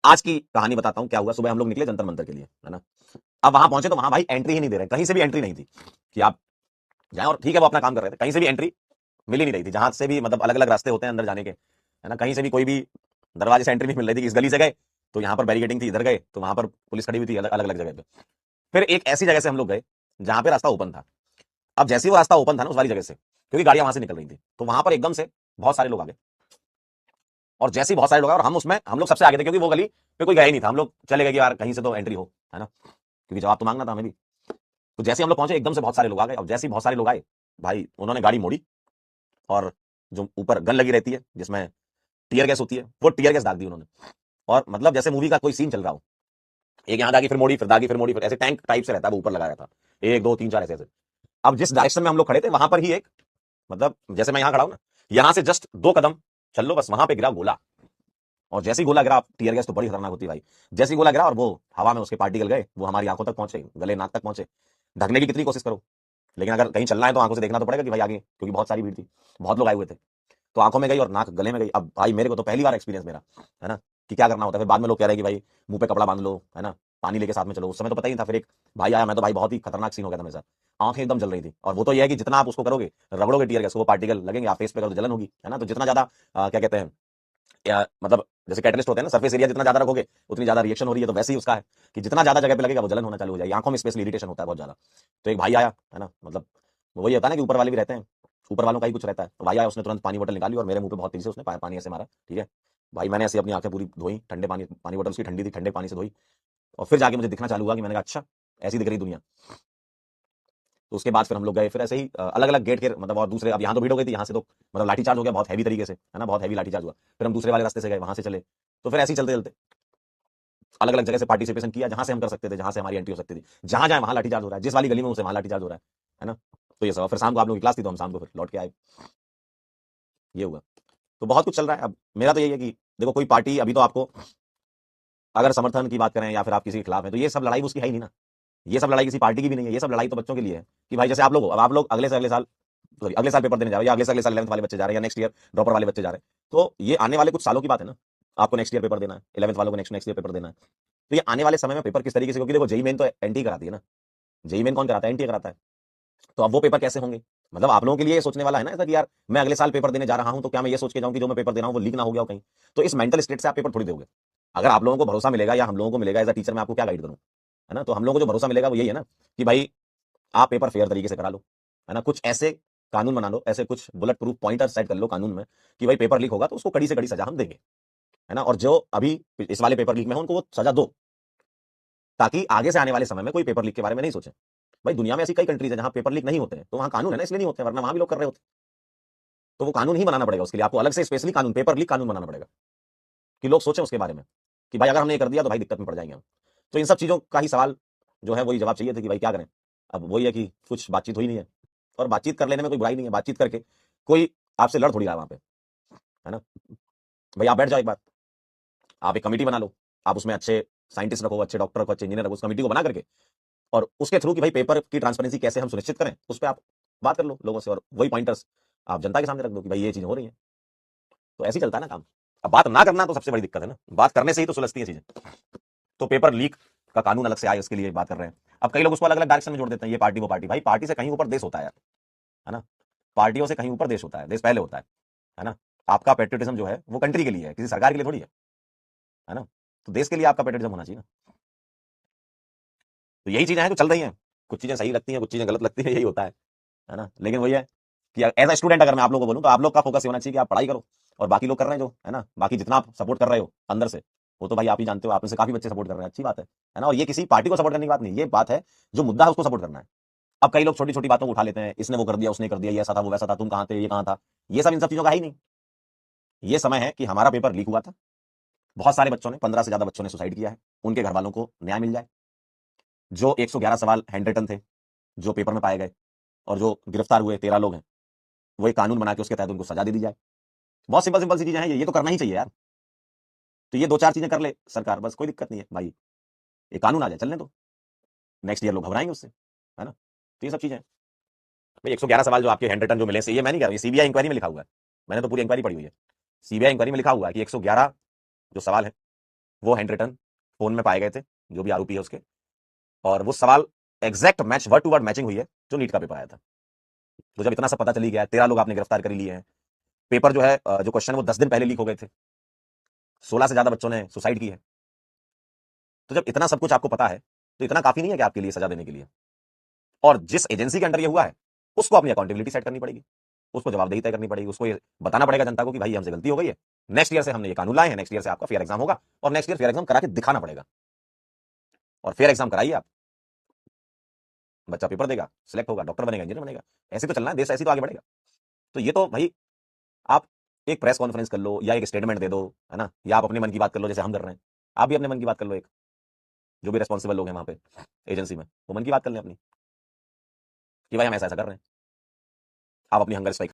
आज की कहानी बताता हूं क्या हुआ। सुबह हम लोग निकले जंतर मंतर के लिए, है ना। अब वहां पहुंचे तो वहां भाई एंट्री ही नहीं दे रहे, कहीं से भी एंट्री नहीं थी कि आप जाएं। और ठीक है वो अपना काम कर रहे थे, कहीं से भी एंट्री मिल ही नहीं रही थी। जहां से भी मतलब अलग अलग रास्ते होते हैं अंदर जाने के, है ना, कहीं से भी कोई भी दरवाजे से एंट्री नहीं मिल रही थी। इस गली से गए तो यहाँ पर बैरिकेडिंग थी, इधर गए तो वहां पर पुलिस खड़ी हुई थी, अलग अलग जगह पे। फिर एक ऐसी जगह से हम लोग गए जहां पे रास्ता ओपन था। अब जैसे ही वो रास्ता ओपन था ना उस वाली जगह से, क्योंकि गाड़ियां वहां से निकल रही थी, तो वहां पर एकदम से बहुत सारे लोग आ गए। और जैसे ही बहुत सारे लोग आए और हम लोग सबसे आगे थे, क्योंकि वो गली पे कोई गया ही नहीं था। हम लोग चले गए कि यार कहीं से तो एंट्री हो, है ना, क्योंकि जवाब तो मांगना था हमें भी। तो जैसे ही हम लोग पहुंचे एकदम से बहुत सारे लोग आ गए। अब जैसे ही बहुत सारे लोग आए भाई, उन्होंने गाड़ी मोड़ी और जो ऊपर गन लगी रहती है जिसमें टीयर गैस होती है, वो टीयर गैस दाग दी उन्होंने। और मतलब जैसे मूवी का कोई सीन चल रहा हो, एक यहाँ दागी फिर मोड़ी, फिर दागी फिर मोड़ी, फिर ऐसे टैंक टाइप से रहता है, वो ऊपर लगाया था, एक दो तीन चार ऐसे ऐसे। अब जिस डायरेक्शन में हम लोग खड़े थे वहां पर ही एक, मतलब जैसे मैं यहाँ खड़ा हूं ना, यहाँ से जस्ट 2 कदम चल लो बस, वहां पे गिरा गोला। और जैसे ही गोला गिरा, टीयर गैस तो बड़ी खतरनाक होती है भाई, जैसे ही गोला गिरा और वो हवा में उसके पार्टिकल गए, वो हमारी आंखों तक पहुंचे, गले नाक तक पहुंचे। ढकने की कितनी कोशिश करो, लेकिन अगर कहीं चलना है तो आंखों से देखना तो पड़ेगा कि भाई आगे, क्योंकि बहुत सारी भीड़ थी, बहुत लोग आए हुए थे। तो आंखों में गई और नाक गले में गई। अब भाई मेरे को तो पहली बार एक्सपीरियंस मेरा, है ना, कि क्या करना होता है। फिर बाद में लोग कह रहे हैं कि भाई मुंह पे कपड़ा बांध लो, है ना, पानी लेके साथ में चलो। उस समय तो पता ही नहीं था। फिर एक भाई आया, मैं तो भाई बहुत ही खतरनाक सीन हो गया था मेरे साथ, आंखें एकदम जल रही थी। और वो तो ये है कि जितना आप उसको करोगे, रगड़ोगे टीयर गैस को, वो पार्टिकल लगेंगे, आप फेस पे करो तो जलन होगी, है ना। तो जितना ज्यादा क्या कहते हैं, या मतलब जैसे कैटलिस्ट होते हैं ना, सरफेस एरिया जितना ज्यादा रखोगे उतनी ज्यादा रिएक्शन हो रही है। तो वैसे ही उसका है कि जितना ज्यादा जगह पे लगेगा वो जलन होना चालू हो जाएगी, आंखों में स्पेशली इरिटेशन होता है बहुत ज्यादा। तो एक भाई आया, है ना, मतलब वही होता है ना कि ऊपर वाले भी रहते हैं, ऊपर वालों का ही कुछ रहता है। तो भाई आया, उसने तुरंत पानी बोतल निकाली और मेरे मुंह पे बहुत तेजी से उसने पानी ऐसे मारा, ठीक है। भाई मैंने ऐसे अपनी आंखें पूरी धोई, ठंडे पानी, पानी बोतल उसकी ठंडी थी, ठंडे पानी से धोई। और फिर जाके मुझे दिखना चालू हुआ कि मैंने कहा अच्छा, ऐसी दिख रही दुनिया। तो उसके बाद फिर हम लोग गए, फिर ऐसे ही अलग अलग गेट के मतलब, और दूसरे, अब यहाँ तो भीड़ हो गई थी, यहाँ से तो मतलब लाठी चार्ज हो गया बहुत हैवी तरीके से, है ना, बहुत हैवी लाठी चार्ज हुआ। फिर हम दूसरे वाले रास्ते से गए, वहां से चले। तो फिर ऐसे ही चलते चलते अलग अलग जगह से पार्टिसिपेशन किया, जहां से हम कर सकते थे, जहां से हमारी एंट्री हो सकती थी। जहां जाए वहां लाठीचार्ज हो रहा है, जिस वाली गली में उसे वहां लाठीचार्ज हो रहा है ना। तो ये सब, फिर शाम को आप लोगों की क्लास थी तो हम शाम को फिर लौट के आए, ये हुआ। तो बहुत कुछ चल रहा है। अब मेरा तो यही है कि देखो, कोई पार्टी अभी तो आपको, अगर समर्थन की बात करें या फिर आप किसी के खिलाफ है, तो ये सब लड़ाई उसकी है ही नहीं ना। ये सब लड़ाई किसी पार्टी की भी नहीं है, ये सब लड़ाई तो बच्चों के लिए है। कि भाई जैसे आप लोग हो, अब आप लोग अगले से अगले साल, सॉरी अगले साल पेपर देने जा रहे हो, या अगले से अगले साल 11th वाले बच्चे जा रहे हैं, या नेक्स्ट ईयर ड्रॉपर वाले बच्चे जा रहे हैं। तो ये आने वाले कुछ सालों की बात है ना। आपको नेक्स्ट ईयर पेपर देना है, 11th वालों को नेक्स्ट नेक्स्ट ईयर पेपर देना है। तो ये आने वाले समय में पेपर किस तरीके से, क्योंकि देखो जेई मेन तो एनटी कराती है ना, जेई मेन कौन कराता है, एनटीए कराता है। तो अब वो पेपर कैसे होंगे, मतलब आप लोगों के लिए ये सोचने वाला है ना ऐसा कि यार मैं अगले साल पेपर देने जा रहा हूं, तो क्या मैं ये सोच के जाऊं कि जो मैं पेपर दे रहा हूं वो लीक ना हो गया हो कहीं। तो इस मेंटल स्टेट से आप पेपर थोड़ी दोगे। अगर आप लोगों को भरोसा मिलेगा, या हम लोगों को मिलेगा एज अ टीचर, मैं आपको क्या गाइड करूं, है ना। तो हम लोगों को जो भरोसा मिलेगा वो यही है ना, कि भाई आप पेपर फेयर तरीके से करा लो, है ना। कुछ ऐसे कानून बना लो, ऐसे कुछ बुलेट प्रूफ पॉइंटर सेट कर लो कानून में, कि भाई पेपर लीक होगा तो उसको कड़ी से कड़ी सजा हम देंगे, है ना। और जो अभी इस वाले पेपर लीक में है उनको वो सजा दो, ताकि आगे से आने वाले समय में कोई पेपर लीक के बारे में नहीं सोचे। भाई दुनिया में ऐसी कई कंट्रीज है जहां पेपर लीक नहीं होते हैं, तो वहां कानून है ना, इसलिए नहीं होते, वरना वहां भी लोग कर रहे होते। तो वो कानून ही बनाना पड़ेगा, उसके लिए आपको अलग से स्पेशली कानून, पेपर लीक कानून बनाना पड़ेगा, कि लोग सोचें उसके बारे में, कि भाई अगर हमने ये कर दिया तो भाई दिक्कत में पड़ जाएंगे हम। तो इन सब चीजों का ही सवाल जो है वही जवाब चाहिए थे कि भाई क्या करें। अब वही है कि कुछ बातचीत हुई नहीं है, और बातचीत कर लेने में कोई बुराई नहीं है, बातचीत करके कोई आपसे लड़ थोड़ी रहा है वहां पे, है ना। भाई आप बैठ जाओ एक बार, आप एक कमेटी बना लो, आप उसमें अच्छे साइंटिस्ट रखो, अच्छे डॉक्टर रखो, अच्छे इंजीनियर रखो, उस कमेटी को बना करके, और उसके थ्रू कि भाई पेपर की ट्रांसपेरेंसी कैसे हम सुनिश्चित करें, उस पर आप बात कर लो लोगों से, और वही पॉइंटर्स आप जनता के सामने रख दो कि भाई ये चीजें हो रही हैं। तो ऐसे ही चलता है ना काम। अब बात ना करना तो सबसे बड़ी दिक्कत है ना, बात करने से ही तो सुलझती है चीजें। तो पेपर लीक का कानून अलग से आए, उसके लिए बात कर रहे हैं। अब कई लोग उसको अलग अलग डायरेक्शन में जोड़ देते हैं, ये पार्टी वो पार्टी। भाई पार्टी से कहीं ऊपर देश होता है यार, है ना। पार्टियों से कहीं ऊपर देश होता है, देश पहले होता है ना। आपका पेट्रियटिज्म जो है वो कंट्री के लिए है, किसी सरकार के लिए थोड़ी है ना। तो देश के लिए आपका पेट्रियटिज्म होना चाहिए ना। तो यही चीजें हैं जो चल रही हैं, कुछ चीजें सही लगती हैं, कुछ चीजें गलत लगती हैं, यही होता है ना। लेकिन वही है कि एज अ स्टूडेंट अगर मैं आप लोगों को बोलूं, तो आप लोग का फोकस ये होना चाहिए कि आप पढ़ाई करो, और बाकी लोग कर रहे हैं जो, है ना, बाकी जितना आप सपोर्ट कर रहे हो अंदर से, वो तो भाई आप ही जानते हो, आप में से काफी बच्चे सपोर्ट कर रहे हैं, अच्छी बात है ना। और ये किसी पार्टी को सपोर्ट करने की बात नहीं, ये बात है जो मुद्दा है उसको सपोर्ट करना है। अब कई लोग छोटी छोटी बातों को उठा लेते हैं, इसने वो कर दिया, उसने कर दिया, ये ऐसा था वो वैसा था, तुम कहां थे, ये कहां था। ये सब इन सब चीजों का है ही नहीं। ये समय है कि हमारा पेपर लीक हुआ था, बहुत सारे बच्चों ने, 15 से ज्यादा बच्चों ने सुसाइड किया है, उनके घर वालों को न्याय मिल जाए। जो 111 सवाल हैंड रिटन थे जो पेपर में पाए गए, और जो गिरफ्तार हुए 13 लोग हैं, वो एक कानून बना के उसके तहत उनको सजा दे दी जाए। बहुत सिंपल सिंपल सी चीजें हैं, ये तो करना ही चाहिए यार। तो ये दो चार चीजें कर ले सरकार, बस कोई दिक्कत नहीं है भाई, ये कानून आ जाए चलने दो, नेक्स्ट ईयर लोग घबराएंगे उससे, है ना। तो ये सब चीजें हैं भाई। 111 सवाल जो आपके हैंड रिटन जो मिले से, ये मैं नहीं कह रहा, ये सीबीआई इंक्वायरी में लिखा हुआ है, मैंने तो पूरी इंक्वायरी पढ़ी हुई है। सीबीआई इंक्वायरी में लिखा हुआ है कि 111 जो सवाल है वो हैंड रिटन फोन में पाए गए थे, जो भी आरोपी है उसके, और वो सवाल exact match, word to word matching हुई है जो नीट का पेपर आया था। तो जब इतना सब पता चली गया, 13 लोग आपने गिरफ्तार कर लिए हैं, पेपर जो है जो क्वेश्चन वो 10 दिन पहले लीक हो गए थे, 16 से ज्यादा बच्चों ने सुसाइड की है। तो जब इतना सब कुछ आपको पता है तो इतना काफी नहीं है कि आपके लिए सजा देने के लिए। और जिस एजेंसी के अंडर ये हुआ है उसको अपनी अकाउंटेबिलिटी सेट करनी पड़ेगी, उसको जवाबदेही तय करनी पड़ेगी, उसको ये बताना पड़ेगा जनता को कि भाई हमसे गलती हो गई है, नेक्स्ट ईयर से हमने ये कानून लाए हैं, नेक्स्ट ईयर से आपका फेयर एग्जाम होगा, और नेक्स्ट ईयर फेयर एग्जाम करा के दिखाना पड़ेगा। और फेयर एग्जाम कराइए आप, बच्चा पेपर देगा, सिलेक्ट होगा, डॉक्टर बनेगा, इंजीनियर बनेगा। ऐसे तो चलना है देश, ऐसे तो आगे बढ़ेगा। तो ये तो भाई आप एक प्रेस कॉन्फ्रेंस कर लो या एक स्टेटमेंट दे दो, है ना, या आप अपने मन की बात कर लो जैसे हम कर रहे हैं। आप भी अपने मन की बात कर लो, एक जो भी रेस्पॉन्सिबल लोग हैं वहां पे एजेंसी में, वो मन की बात कर लें अपनी कि भाई हम ऐसा ऐसा कर रहे हैं, आप अपनी हंगर स्ट्राइक